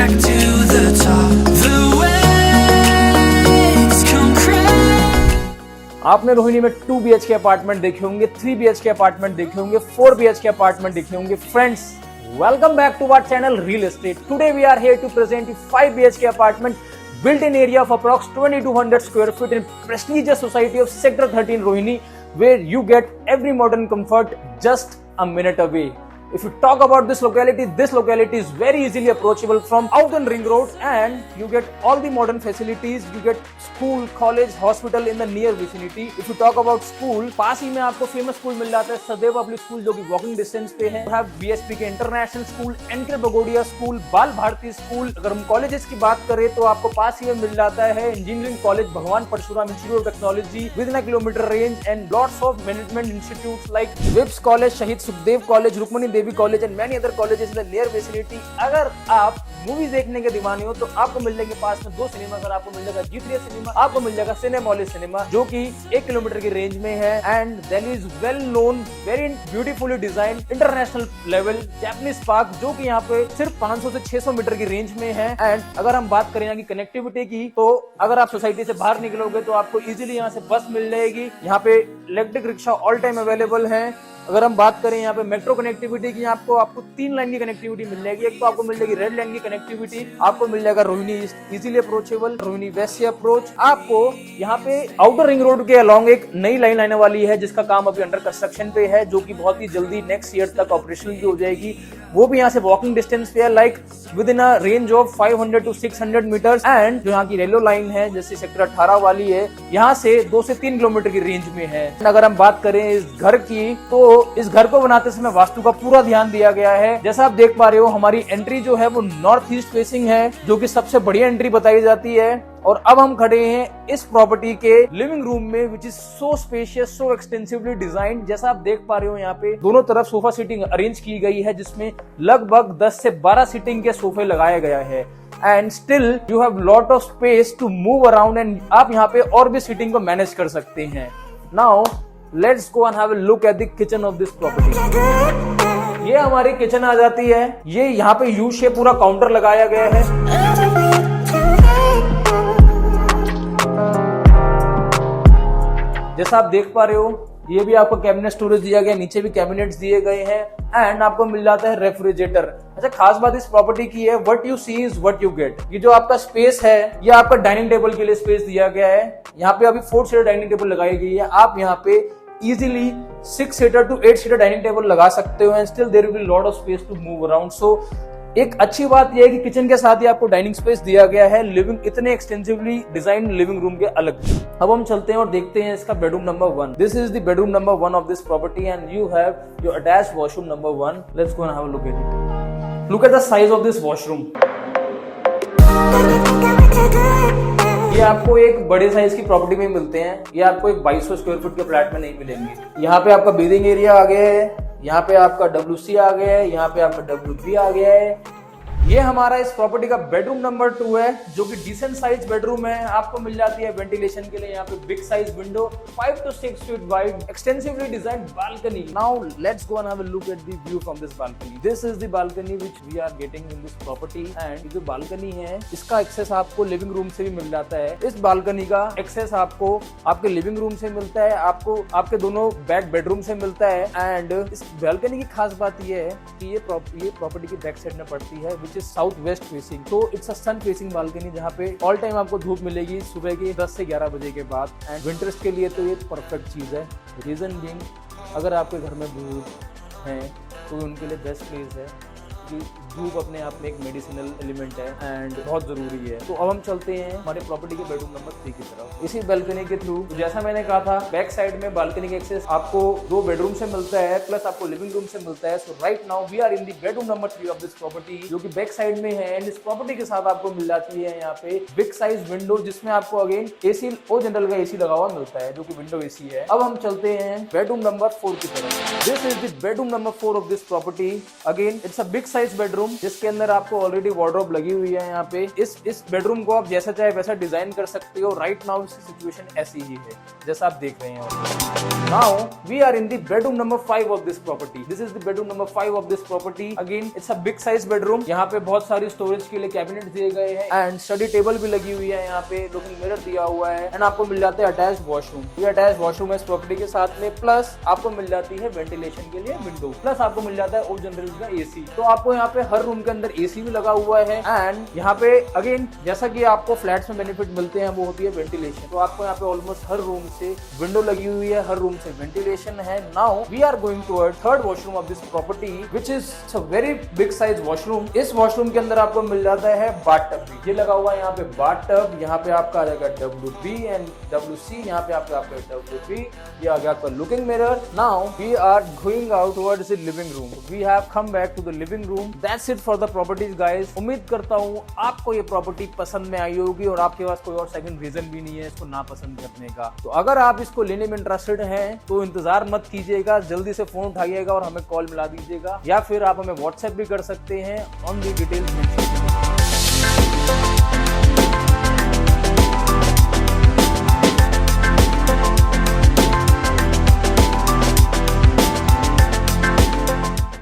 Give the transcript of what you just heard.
back to the top. The waves come crashing. आपने रोहिणी में 2 BHK apartment देखे होंगे, 3 BHK अपार्टमेंट देखे होंगे, 4 BHK अपार्टमेंट देखे होंगे. Friends, welcome back to our channel Real Estate. Today we are here to present you 5 BHK apartment built in area of approx 2200 square feet in prestigious society of Sector 13 Rohini, where you get every modern comfort just a minute away. If you talk about this locality is very easily approachable from Outer Ring Road, and you get all the modern facilities. You get school, college, hospital in the near vicinity. If you talk about school, पास ही में आपको famous school मिल जाता है सदैव public school, जो कि walking distance पे है. have BSP के इंटरनेशनल स्कूल, NK बगोडिया स्कूल, बाल भारती स्कूल. अगर हम कॉलेजेस की बात करें तो आपको पास ही में मिल जाता है engineering college Bhagwan Parshuram institute of technology within kilometer range, and lots of management institute like VIPS college, Shaheed Sukhdev college, Rukmani Devi college and many other colleges in the near vicinity. अगर आप मूवी देखने के दीवाने हो तो आपको मिल जाएंगे पास में 2 सिनेमा घर. आपको मिल जाएगा G3 सिनेमा, आपको मिल जाएगा सिनेमॉलिस सिनेमा, जो कि 1 किलोमीटर की रेंज में है. And Delhi is well known, very beautifully design international level Japanese park, जो कि यहाँ पे सिर्फ 500 से 600 मीटर की रेंज में है. एंड अगर हम बात करें यहाँ की कनेक्टिविटी की, तो अगर आप सोसाइटी से बाहर निकलोगे तो आपको इजीली यहाँ से बस मिल जाएगी. यहाँ पे electric rickshaw all time available है. अगर हम बात करें यहाँ पे मेट्रो कनेक्टिविटी की, आपको 3 लाइन की कनेक्टिविटी मिल जाएगी. एक तो आपको मिल जाएगी रेड लाइन की कनेक्टिविटी, आपको मिल जाएगा Rohini east easily approachable, Rohini west से अप्रोच. आपको यहाँ पे आउटर रिंग रोड के अलोंग एक नई लाइन आने वाली है, जिसका काम अभी अंडर कंस्ट्रक्शन पे है, जो कि बहुत ही जल्दी नेक्स्ट ईयर तक ऑपरेशनल भी हो जाएगी. वो भी यहाँ से वॉकिंग डिस्टेंस पे है, like within a range of 500 to 600 meters. And जो यहाँ की रेलवे लाइन है, जैसे सेक्टर 18 वाली है, यहाँ से 2 से 3 किलोमीटर की रेंज में है. अगर हम बात करें इस घर की, तो इस घर को बनाते समय वास्तु का पूरा ध्यान दिया गया है. जैसा आप देख पा रहे हो, हमारी एंट्री जो है वो नॉर्थ ईस्ट फेसिंग है, जो कि सबसे बढ़िया एंट्री बताई जाती है. और अब हम खड़े हैं इस प्रॉपर्टी के लिविंग रूम में, which is so spacious, so extensively design. जैसा आप देख पा रहे हो, यहाँ पे दोनों तरफ सोफा सीटिंग अरेंज की गई है, जिसमें लगभग 10 से 12 सीटिंग के सोफे लगाए गया है. And still you have lot of space to move around, and आप यहाँ पे और भी सीटिंग को मैनेज कर सकते हैं. Now let's go and have a look at the kitchen of this property. ये हमारी किचन आ जाती है. ये यहाँ पे यू शेप पूरा काउंटर लगाया गया है. जैसा आप देख पा रहे हो, ये भी आपको कैबिनेट स्टोरेज दिया गया है, नीचे भी कैबिनेट्स दिए गए हैं. एंड आपको मिल जाता है रेफ्रिजरेटर. अच्छा, खास बात इस प्रॉपर्टी की है, what you see is what you get. ये जो आपका स्पेस है, ये आपका डाइनिंग टेबल के लिए स्पेस दिया गया है. यहाँ पे अभी 4 सीटर डाइनिंग टेबल लगाई गई है. आप यहाँ पे easily 6 seater to 8 seater dining table लगा सकते हो, and still there will be lot of space to move around. So एक अच्छी बात यह है कि किचन के साथ ही आपको डाइनिंग स्पेस दिया गया है, लिविंग इतने एक्सटेंसिवली डिजाइन लिविंग रूम के अलग. अब हम चलते हैं और देखते हैं इसका bedroom number 1. This is the bedroom number 1 of this property, and you have your attached washroom number 1. Let's go and have a look at it. Look at the size of this washroom. ये आपको एक बड़े size की property में मिलते हैं. ये आपको एक 2200 स्क्वायर फुट के फ्लैट में नहीं मिलेंगे. यहाँ पे आपका बेदिंग एरिया आ गया है, यहाँ पे आपका WC आ गया है, यहाँ पे आपका WP आ गया है. ये हमारा इस प्रॉपर्टी का बेडरूम नंबर 2 है, जो कि डिसेंट साइज बेडरूम है. आपको मिल जाती है वेंटिलेशन के लिए यहाँ पे big size window, 5 to 6 feet wide, extensively designed balcony. Now let's go and have a look at the view from this balcony. This is the balcony which we are getting in this property. And जो balcony है, इसका access आपको living room से भी मिल जाता है. इस balcony का एक्सेस आपको आपके लिविंग रूम से मिलता है, आपको आपके दोनों बैक बेडरूम से मिलता है. एंड इस बालकनी की खास बात यह है कि ये प्रॉपर्टी की बैक साइड में पड़ती है, which is south west facing. तो it's a sun facing balcony, जहाँ पे ऑल टाइम आपको धूप मिलेगी सुबह के 10 से 11 बजे के बाद. एंड विंटर्स के लिए तो ये परफेक्ट चीज है. रीजन बीइंग, अगर आपके घर में बुजुर्ग हैं तो उनके लिए बेस्ट प्लेस है, कि धूप अपने आप में एक मेडिसिनल एलिमेंट है एंड बहुत जरूरी है. तो अब हम चलते हैं हमारे प्रॉपर्टी के बेडरूम नंबर 3 की तरफ. इसी बालकनी के थ्रू, जैसा मैंने कहा था, बैक साइड में बालकनी का एक्सेस आपको 2 बेडरूम से मिलता है, प्लस आपको लिविंग रूम से मिलता है. So right now we are in the bedroom number 3 of this property, जो कि बैक साइड में है. एंड इस प्रॉपर्टी के साथ आपको मिल जाती है यहाँ पे बिग साइज विंडो, जिसमें आपको अगेन एसी और जनरल का एसी लगा हुआ मिलता है, जो कि विंडो एसी है. अब हम चलते हैं बेडरूम नंबर 4 की तरफ. This is the bedroom number 4 of this property. Again it's a big size bedroom. Bedroom जिसके अंदर आपको ऑलरेडी वार्डरोब लगी हुई है। यहाँ पे इस बेडरूम को आप जैसा चाहे वैसा डिजाइन कर सकते हो। राइट नाउ इसकी सिचुएशन ऐसी ही है जैसा आप देख रहे हैं। Now we are in the bedroom number 5 of this property. This is the bedroom number 5 of this property. Again it's a big size bedroom. यहाँ पे बहुत सारी स्टोरेज के लिए कैबिनेट दिए गए हैं एंड स्टडी टेबल भी लगी हुई है। यहाँ पे लुकिंग मिरर दिया हुआ है एंड आपको मिल जाता है अटैच वॉशरूम। ये अटैच वॉशरूम है इस प्रॉपर्टी के साथ में, प्लस आपको मिल जाती है वेंटिलेशन के लिए विंडो, प्लस आपको मिल जाता है ओ जनरल का एसी। तो आपको यहाँ पे हर रूम के अंदर एसी भी लगा हुआ है एंड यहाँ पे अगेन जैसा कि आपको फ्लैट्स में बेनिफिट मिलते हैं वो होती है वेंटिलेशन। तो आपको यहाँ पे ऑलमोस्ट हर रूम से विंडो लगी हुई है, हर रूम से वेंटिलेशन है। Now we are going toward third washroom of this property which is a very big size washroom. इस वॉशरूम के अंदर आपको मिल जाता है बाथटब भी। ये लगा हुआ है यहाँ पे बाथटब। यहाँ पे आपका आ जाएगा WB एंड WC। यहाँ पे आपका WB। ये आ गया आपका looking mirror. Now we are going out towards the living room. We have come back to the living room. That's it for the properties guys. उम्मीद करता हूँ आपको ये प्रॉपर्टी पसंद में आई होगी और आपके पास कोई और सेकंड रीजन भी नहीं है इसको ना पसंद करने का। तो अगर आप इसको लेने में इंटरेस्टेड हैं तो इंतजार मत कीजिएगा, जल्दी से फोन उठाइएगा और हमें कॉल मिला दीजिएगा, या फिर आप हमें व्हाट्सएप भी कर सकते हैं ऑन दी डिटेल्स मेंशन।